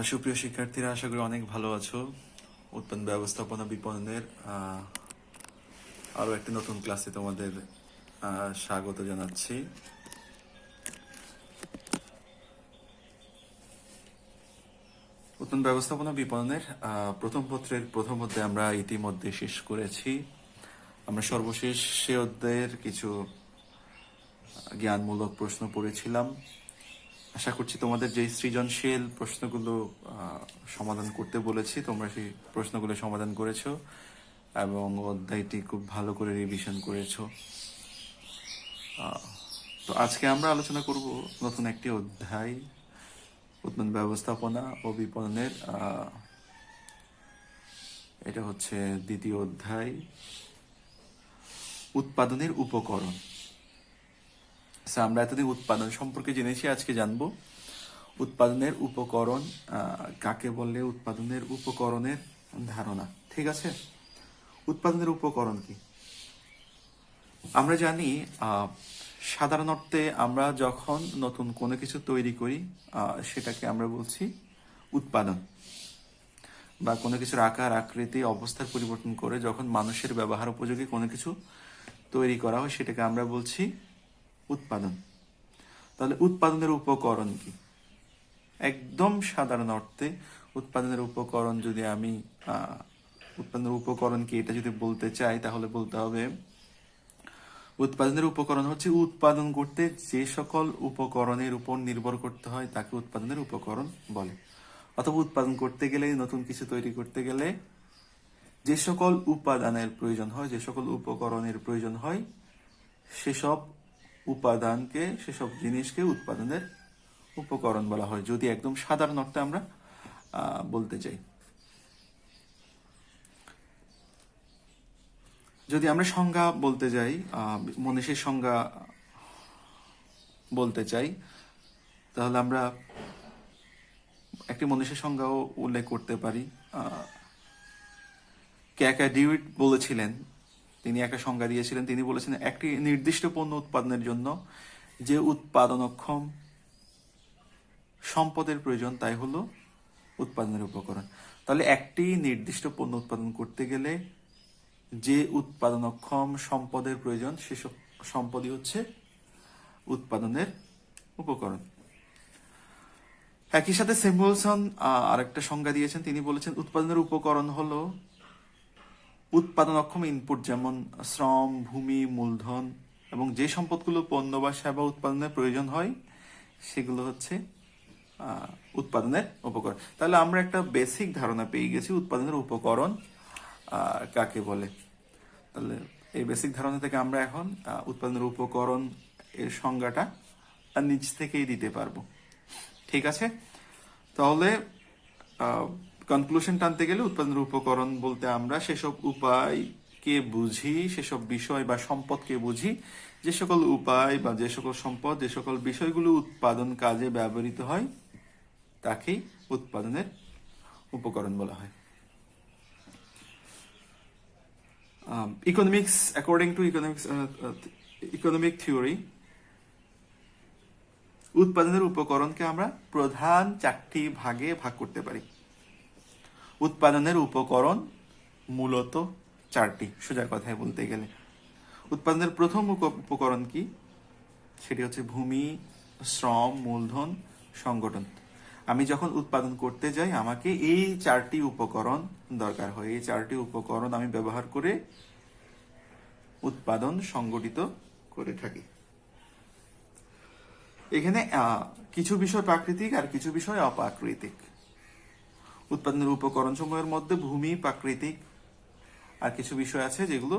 সুপ্রিয় শিক্ষার্থীরা, আশা করি অনেক ভালো আছো। উৎপাদন ব্যবস্থাপনা বিপণনের আরো একটি নতুন ক্লাসে তোমাদের স্বাগত জানাচ্ছি। উৎপাদন ব্যবস্থাপনা বিপণনের প্রথম পত্রের প্রথম অধ্যায় আমরা ইতিমধ্যে শেষ করেছি। আমরা সর্বশেষ সে অধ্যায়ের কিছু জ্ঞানমূলক প্রশ্ন পড়েছিলাম। আশা করছি তোমাদের যে সৃজনশীল প্রশ্নগুলো সমাধান করতে বলেছি তোমরা সেই প্রশ্নগুলো সমাধান করেছো এবং অধ্যায়টি খুব ভালো করে রিভিশন করেছো। তো আজকে আমরা আলোচনা করব নতুন একটি অধ্যায়, উৎপাদন ব্যবস্থাপনা ও বিপণনের। এটা হচ্ছে দ্বিতীয় অধ্যায়, উৎপাদনের উপকরণ। আমরা এতদিন উৎপাদন সম্পর্কে জেনেছি, আজকে জানবো উৎপাদনের উপকরণ কাকে বলে, উৎপাদনের উপকরণের ধারণা। ঠিক আছে, উৎপাদনের উপকরণ কি? আমরা জানি সাধারণ অর্থে আমরা যখন নতুন কোনো কিছু তৈরি করি সেটাকে আমরা বলছি উৎপাদন, বা কোনো কিছুর আকার আকৃতি অবস্থার পরিবর্তন করে যখন মানুষের ব্যবহার উপযোগী কোনো কিছু তৈরি করা হয় সেটাকে আমরা বলছি উৎপাদন। তাহলে উৎপাদনের উপকরণ কি? একদম সাধারণ অর্থে উৎপাদনের উপকরণ যদি আমি উৎপাদনের উপকরণ কি এটা যদি বলতে চাই তাহলে বলতে হবে উৎপাদনের উপকরণ হচ্ছে উৎপাদন করতে যে সকল উপকরণের উপর নির্ভর করতে হয় তাকে উৎপাদনের উপকরণ বলে। অথবা উৎপাদন করতে গেলে, নতুন কিছু তৈরি করতে গেলে যে সকল উপাদানের প্রয়োজন হয়, যে সকল উপকরণের প্রয়োজন হয়, সেসব উপাদানকে, সেসব জিনিসকে উৎপাদনের উপকরণ বলা হয়, যদি একদম সাধারণ অর্থে আমরা বলতে চাই। যদি আমরা সংজ্ঞা বলতে যাই, মনীষীর সংজ্ঞা বলতে চাই, তাহলে আমরা একটি মনীষীর সংজ্ঞাও উল্লেখ করতে পারি। ডিউইট বলেছিলেন, তিনি একটা সংজ্ঞা দিয়েছিলেন। তিনি বলেছেন একটি নির্দিষ্ট পণ্য উৎপাদনের জন্য যে উৎপাদনক্ষম সম্পদের প্রয়োজন তাই হলো উৎপাদনের উপকরণ। তাহলে একটি নির্দিষ্ট পণ্য উৎপাদন করতে গেলে যে উৎপাদনক্ষম সম্পদের প্রয়োজন সেসব সম্পদই হচ্ছে উৎপাদনের উপকরণ। একই সাথে স্যামুয়েলসন আরেকটা সংজ্ঞা দিয়েছেন। তিনি বলেছেন উৎপাদনের উপকরণ হলো উৎপাদনক্ষম ইনপুট, যেমন শ্রম, ভূমি, মূলধন এবং যে সম্পদগুলো পণ্য বা সেবা উৎপাদনের প্রয়োজন হয় সেগুলো হচ্ছে উৎপাদনের উপকরণ। তাহলে আমরা একটা বেসিক ধারণা পেয়ে গেছি উৎপাদনের উপকরণ কাকে বলে। তাহলে এই বেসিক ধারণা থেকে আমরা এখন উৎপাদনের উপকরণ এর সংজ্ঞাটা নিজ থেকেই দিতে পারবো। ঠিক আছে, তাহলে কনক্লুশন টানতে গেলে উৎপাদনের উপকরণ বলতে আমরা সেসব উপায়কে বুঝি, সেসব বিষয় বা সম্পদকে বুঝি, যে সকল উপায় বা যে সকল সম্পদ, যে সকল বিষয়গুলো উৎপাদন কাজে ব্যবহৃত হয় তাকেই উৎপাদনের উপকরণ বলা হয়। Economics, according to economic theory, উৎপাদনের উপকরণকে আমরা প্রধান 4টি ভাগে ভাগ করতে পারি। উৎপাদনের উপকরণ মূলত 4টি, সোজা কথায় বলতে গেলে। উৎপাদনের প্রথম উপকরণ কি? সেটি হচ্ছে ভূমি, শ্রম, মূলধন, সংগঠন। আমি যখন উৎপাদন করতে যাই আমাকে এই 4টি উপকরণ দরকার হয়। এই 4টি উপকরণ আমি ব্যবহার করে উৎপাদন সংগঠিত করে থাকি। এখানে কিছু বিষয় প্রাকৃতিক আর কিছু বিষয় অপ্রাকৃতিক। উৎপাদনের উপকরণ সমূহের মধ্যে ভূমি প্রাকৃতিক, আর কিছু বিষয় আছে যেগুলো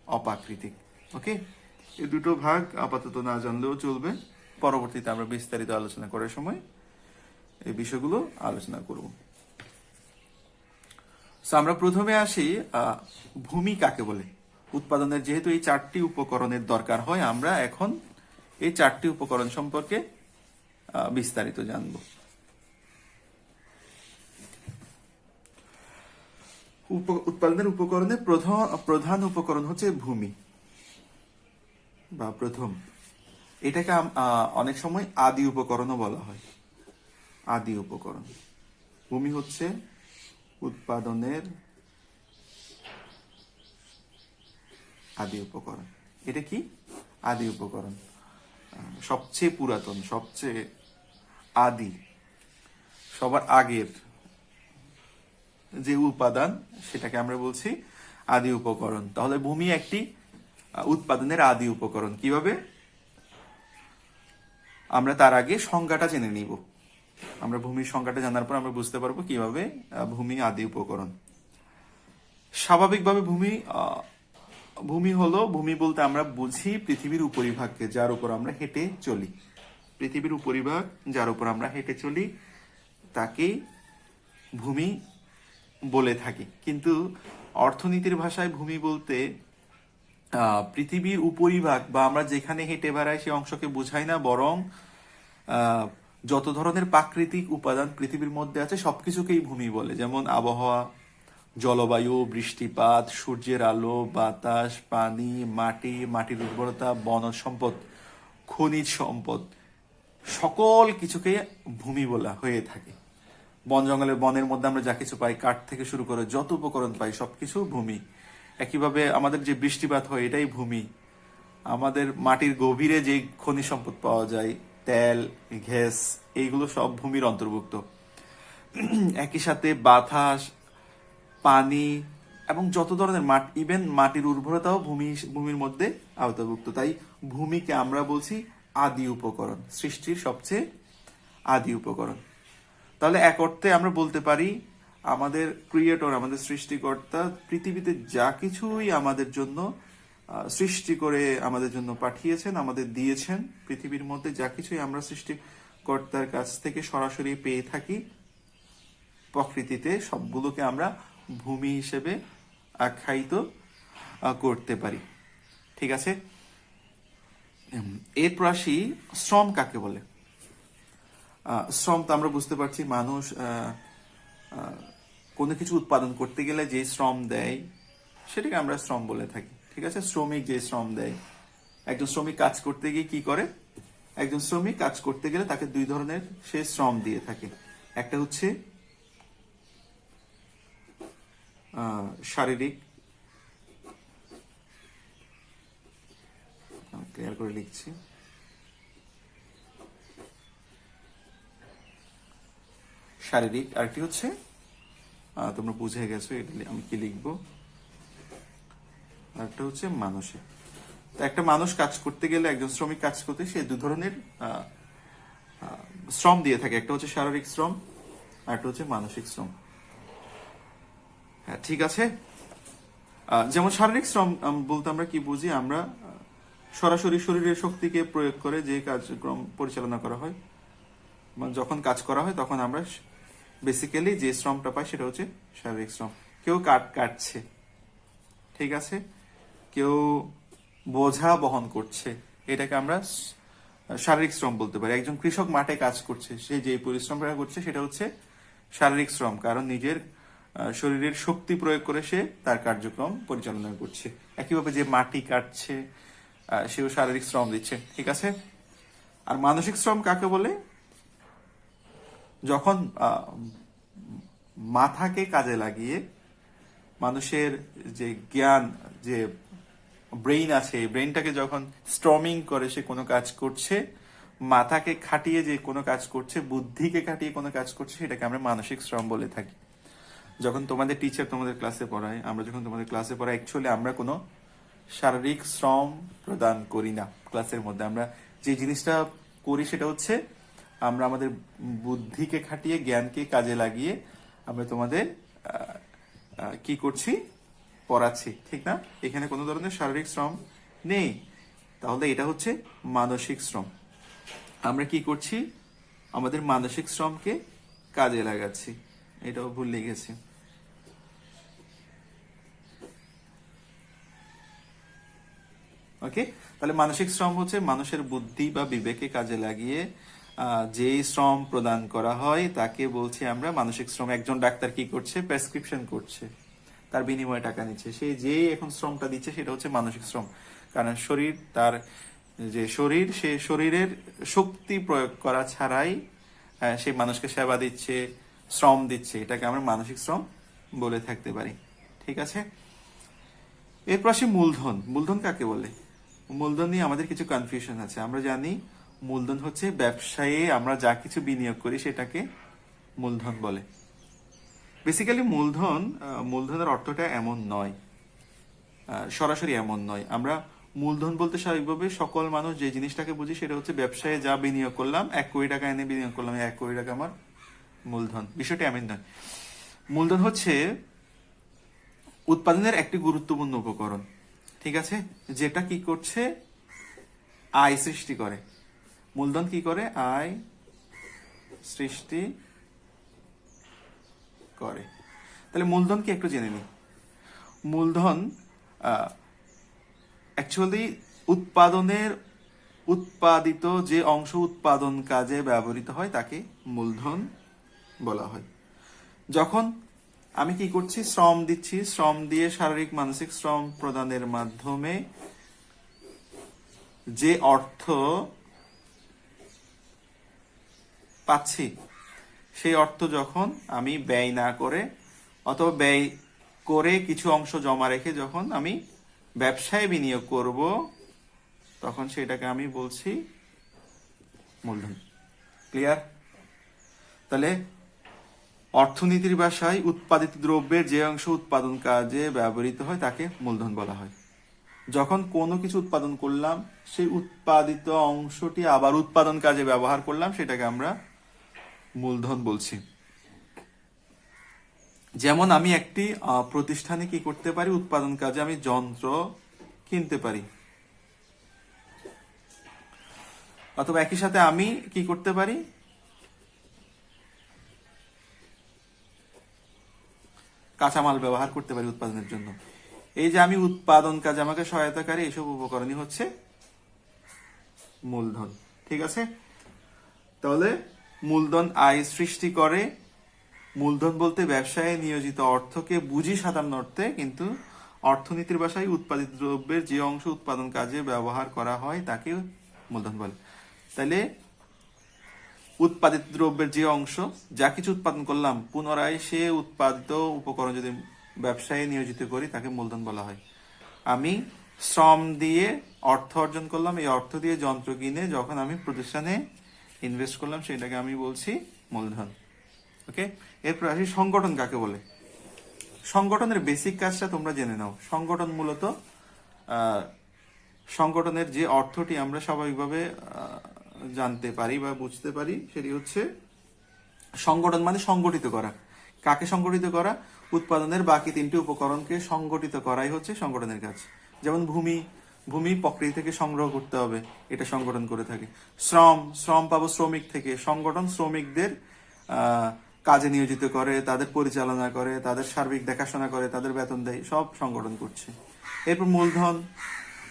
অপ্রাকৃতিক। ওকে, এই দুটো ভাগ আপাতত না জানলেও চলবে, পরবর্তীতে আমরা বিস্তারিত আলোচনা করার সময় এই বিষয়গুলো আলোচনা করব। আমরা প্রথমে আসি ভূমি কাকে বলে। উৎপাদনের যেহেতু এই 4টি উপকরণের দরকার হয়, আমরা এখন এই 4টি উপকরণ সম্পর্কে বিস্তারিত জানব। উৎপাদনের উপকরণের প্রধান উপকরণ হচ্ছে ভূমি বা প্রথম। এটাকে অনেক সময় আদি উপকরণও বলা হয়। আদি উপকরণ। ভূমি হচ্ছে উৎপাদনের আদি উপকরণ। এটা কি? আদি উপকরণ, সবচেয়ে পুরাতন, সবচেয়ে আদি, সবার আগের যে উপাদান সেটাকে আমরা বলছি আদি উপকরণ। তাহলে ভূমি একটি উৎপাদনের আদি উপকরণ। কিভাবে? আমরা তার আগে সংজ্ঞাটা জেনে নিব। আমরা ভূমির সংজ্ঞাটা জানার পর আমরা বুঝতে পারবো কিভাবে ভূমি আদি উপকরণ। স্বাভাবিকভাবে ভূমি হলো, ভূমি বলতে আমরা বুঝি পৃথিবীর উপরিভাগকে, যার উপর আমরা হেঁটে চলি। পৃথিবীর উপরিভাগ যার উপর আমরা হেঁটে চলি তাকেই ভূমি বলে থাকি। কিন্তু অর্থনীতির ভাষায় ভূমি বলতে পৃথিবীর উপরিভাগ বা আমরা যেখানে হেঁটে বেড়াই সেই অংশকে বোঝাই না, বরং যত ধরনের প্রাকৃতিক উপাদান পৃথিবীর মধ্যে আছে সবকিছুকেই ভূমি বলে। যেমন আবহাওয়া, জলবায়ু, বৃষ্টিপাত, সূর্যের আলো, বাতাস, পানি, মাটি, মাটির উর্বরতা, বনজ সম্পদ, খনিজ সম্পদ, সকল কিছুকে ভূমি বলা হয়ে থাকে। বন জঙ্গলের বনের মধ্যে আমরা যা কিছু পাই, কাঠ থেকে শুরু করে যত উপকরণ পাই সবকিছু ভূমি। একইভাবে আমাদের যে বৃষ্টিপাত হয় এটাই ভূমি। আমাদের মাটির গভীরে যে খনিজ সম্পদ পাওয়া যায়, তেল, গ্যাস, এইগুলো সব ভূমির অন্তর্ভুক্ত। একই সাথে বাতাস, পানি এবং যত ধরনের ইভেন মাটির উর্বরতাও ভূমির মধ্যে আওতাভুক্ত। তাই ভূমিকে আমরা বলছি আদি উপকরণ, সৃষ্টির সবচেয়ে আদি উপকরণ। তাহলে এক অর্থে আমরা বলতে পারি আমাদের ক্রিয়েটর, আমাদের সৃষ্টিকর্তা পৃথিবীতে যা কিছুই আমাদের জন্য সৃষ্টি করে আমাদের জন্য পাঠিয়েছেন, আমাদের দিয়েছেন, পৃথিবীর মধ্যে যা কিছুই আমরা সৃষ্টিকর্তার কাছ থেকে সরাসরি পেয়ে থাকি প্রকৃতিতে, সবগুলোকে আমরা ভূমি হিসেবে আখ্যায়িত করতে পারি। ঠিক আছে? এরপর আসি শ্রম কাকে বলে। শ্রম তো আমরা বুঝতে পারছি, মানুষ কোনো কিছু উৎপাদন করতে গেলে যে শ্রম দেয় সেটাকে আমরা শ্রম বলে থাকি। ঠিক আছে? শ্রমিক যে শ্রম দেয়, একজন শ্রমিক কাজ করতে গিয়ে কি করে? একজন শ্রমিক কাজ করতে গেলে তাকে দুই ধরনের সে শ্রম দিয়ে থাকে। একটা হচ্ছে শারীরিক, ক্লিয়ার করে লিখছি, শারীরিক, আরেকটি হচ্ছে তোমরা বুঝে গেছো এটা আমি কি লিখবো, আরেকটা হচ্ছে মানসিক। তো একটা মানুষ কাজ করতে গেলে, একজন শ্রমিক কাজ করতে, সে দু ধরনের শ্রম দিয়ে থাকে। একটা হচ্ছে শারীরিক শ্রম, আরেকটা হচ্ছে মানসিক শ্রম। হ্যাঁ, ঠিক আছে। যেমন শারীরিক শ্রম বলতে আমরা কি বুঝি? আমরা সরাসরি শরীরের শক্তিকে প্রয়োগ করে যে কার্যক্রম পরিচালনা করা হয়, যখন কাজ করা হয় তখন আমরা বেসিক্যালি যে শ্রমটা পাই সেটা হচ্ছে শারীরিক শ্রম। কেউ কাটছে, ঠিক আছে, কেউ বোঝা বহন করছে, এটাকে আমরা শারীরিক শ্রম বলতে পারি। একজন কৃষক মাঠে কাজ করছে, সে যে পরিশ্রমটা করছে সেটা হচ্ছে শারীরিক শ্রম, কারণ নিজের শরীরের শক্তি প্রয়োগ করে সে তার কার্যক্রম পরিচালনা করছে। একইভাবে যে মাটি কাটছে সেও শারীরিক শ্রম দিচ্ছে। ঠিক আছে? আর মানসিক শ্রম কাকে বলে? যখন মাথাকে কাজে লাগিয়ে মানুষের যে জ্ঞান, যে ব্রেইন আছে, ব্রেইনটাকে যখন স্ট্রমিং করে সে কোনো কাজ করছে, মাথাকে খাটিয়ে যে কোনো কাজ করছে, বুদ্ধিকে খাটিয়ে কোনো কাজ করছে, সেটাকে আমরা মানসিক শ্রম বলে থাকি। যখন তোমাদের টিচার তোমাদের ক্লাসে পড়ায়, আমরা যখন তোমাদের ক্লাসে পড়াই, অ্যাকচুয়ালি আমরা কোনো শারীরিক শ্রম প্রদান করি না। ক্লাসের মধ্যে আমরা যে জিনিসটা করি সেটা হচ্ছে আমরা আমাদের বুদ্ধিকে খাটিয়ে, জ্ঞানকে কাজে লাগিয়ে আমরা তোমাদের কি করছি? পড়াচ্ছি, ঠিক না? এখানে কোনো ধরনের শারীরিক শ্রম নেই। তাহলে এটা হচ্ছে মানসিক শ্রম। আমরা কি করছি? আমাদের মানসিক শ্রমকে কাজে লাগাচ্ছি। এটাও ভুলে গেছি। ওকে, তাহলে মানসিক শ্রম হচ্ছে মানুষের বুদ্ধি বা বিবেকে কাজে লাগিয়ে যে শ্রম প্রদান করা হয় তাকে বলছি আমরা মানসিক শ্রম। একজন ডাক্তার কি করছে? প্রেসক্রিপশন করছে, তার বিনিময়ে টাকা নিচ্ছে, সে যে এখন শ্রমটা দিচ্ছে সেটা হচ্ছে মানসিক শ্রম। কারণ শরীর, তার যে শরীর, সে শরীরের শক্তি প্রয়োগ করা ছাড়াই হ্যাঁ, সে মানুষকে সেবা দিচ্ছে, শ্রম দিচ্ছে, এটাকে আমরা মানসিক শ্রম বলে থাকতে পারি। ঠিক আছে, এরপর আসি মূলধন। মূলধন কাকে বলে? মূলধন নিয়ে আমাদের কিছু কনফিউশন আছে। আমরা জানি মূলধন হচ্ছে ব্যবসায়ে আমরা যা কিছু বিনিয়োগ করি সেটাকে মূলধন বলে। বেসিক্যালি মূলধনের অর্থটা এমন নয়, সরাসরি এমন নয়। আমরা মূলধন বলতে স্বাভাবিকভাবে সকল মানুষ যে জিনিসটাকে বুঝি সেটা হচ্ছে ব্যবসায়ে যা বিনিয়োগ করলাম, 1 কোটি টাকা এনে বিনিয়োগ করলাম, 1 কোটি টাকা আমার মূলধন। বিষয়টা এমন নয়। মূলধন হচ্ছে উৎপাদনের একটি গুরুত্বপূর্ণ উপকরণ, ঠিক আছে, যেটা কি করছে, আয় সৃষ্টি করে। মূলধন কি করে? আয় সৃষ্টি করে। তাহলে মূলধন কি একটু জেনে নিই। মূলধন অ্যাকচুয়ালি উৎপাদিত যে অংশ উৎপাদন কাজে ব্যবহৃত হয় তাকে মূলধন বলা হয়। যখন আমি কি করছি, শ্রম দিচ্ছি, শ্রম দিয়ে শারীরিক মানসিক শ্রম প্রদানের মাধ্যমে যে অর্থ পাচ্ছি, সেই অর্থ যখন আমি ব্যয় না করে অথবা ব্যয় করে কিছু অংশ জমা রেখে যখন আমি ব্যবসায় বিনিয়োগ করব, তখন সেটাকে আমি বলছি মূলধন। ক্লিয়ার? তাহলে অর্থনীতির ভাষায় উৎপাদিত দ্রব্যের যে অংশ উৎপাদন কাজে ব্যবহৃত হয় তাকে মূলধন বলা হয়। যখন কোনো কিছু উৎপাদন করলাম, সেই উৎপাদিত অংশটি আবার উৎপাদন কাজে ব্যবহার করলাম, সেটাকে আমরা মূলধন বলছি। যেমন আমি একটি প্রতিষ্ঠানে কি করতে পারি, উৎপাদন কাজে আমি যন্ত্র কিনতে পারি, অথবা একই সাথে আমি কি করতে পারি, কাঁচামাল ব্যবহার করতে পারি উৎপাদনের জন্য। এই যে আমি উৎপাদন কাজে আমাকে সহায়তাকারী এইসব উপকরণই হচ্ছে মূলধন। ঠিক আছে, তাহলে মূলধন আয় সৃষ্টি করে। মূলধন বলতে ব্যবসায় নিয়োজিত অর্থকে বুঝি সাধারণ অর্থে, কিন্তু অর্থনীতির ভাষায় উৎপাদিত দ্রব্যের যে অংশ উৎপাদন কাজে ব্যবহার করা হয় তাকে মূলধন বলে। তাহলে উৎপাদিত দ্রব্যের যে অংশ, যা কিছু উৎপাদন করলাম, পুনরায় সে উৎপাদিত উপকরণ যদি ব্যবসায় নিয়োজিত করি তাকে মূলধন বলা হয়। আমি শ্রম দিয়ে অর্থ অর্জন করলাম, এই অর্থ দিয়ে যন্ত্র কিনে যখন আমি প্রতিষ্ঠানে ইনভেস্ট করলাম, সেটাকে আমি বলছি মূলধন। ওকে, এরপর আসি সংগঠন কাকে বলে। সংগঠনের বেসিক কাজটা তোমরা জেনে নাও। সংগঠন মূলত সংগঠনের যে অর্থটি আমরা স্বাভাবিকভাবে জানতে পারি বা বুঝতে পারি, সেটি হচ্ছে সংগঠন মানে সংগঠিত করা। কাকে সংগঠিত করা? উৎপাদনের বাকি 3টি উপকরণকে সংগঠিত করাই হচ্ছে সংগঠনের কাজ। যেমন ভূমি প্রকৃতি থেকে সংগ্রহ করতে হবে, এটা সংগঠন করে থাকে। শ্রম পাবো শ্রমিক থেকে, সংগঠন শ্রমিকদের কাজে নিয়োজিত করে, তাদের পরিচালনা করে, তাদের সার্বিক দেখাশোনা করে, তাদের বেতন দেয়, সব সংগঠন করছে। এরপর মূলধন,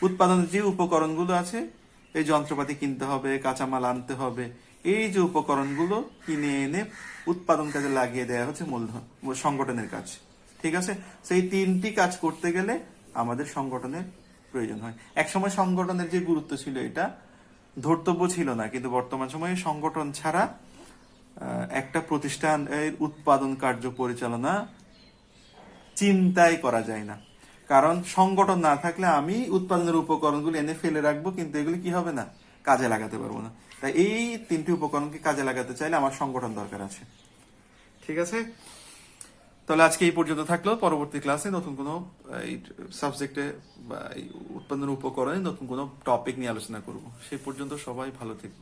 উৎপাদনের যে উপকরণগুলো আছে, এই যন্ত্রপাতি কিনতে হবে, কাঁচামাল আনতে হবে, এই যে উপকরণগুলো কিনে এনে উৎপাদন কাজে লাগিয়ে দেওয়া হচ্ছে মূলধন, সংগঠনের কাজ। ঠিক আছে, সেই 3টি কাজ করতে গেলে আমাদের সংগঠনের প্রয়োজন হয়। একসময় সংগঠনের যে গুরুত্ব ছিল এটা ধর্তব্য ছিল না, কিন্তু বর্তমান সময়ে সংগঠন ছাড়া একটা প্রতিষ্ঠান এর উৎপাদন কার্য পরিচালনা চিন্তাই করা যায় না। কারণ সংগঠন না থাকলে আমি উৎপাদনের উপকরণগুলো এনে ফেলে রাখবো, কিন্তু এগুলি কি হবে না, কাজে লাগাতে পারবো না। তাই এই 3টি উপকরণকে কাজে লাগাতে চাইলে আমার সংগঠন দরকার আছে। ঠিক আছে, তাহলে আজকে এই পর্যন্ত থাকলো। পরবর্তী ক্লাসে নতুন কোনো এই সাবজেক্টে বা এই উৎপাদনের উপকরণে নতুন কোনো টপিক নিয়ে আলোচনা করব। সেই পর্যন্ত সবাই ভালো থেকো।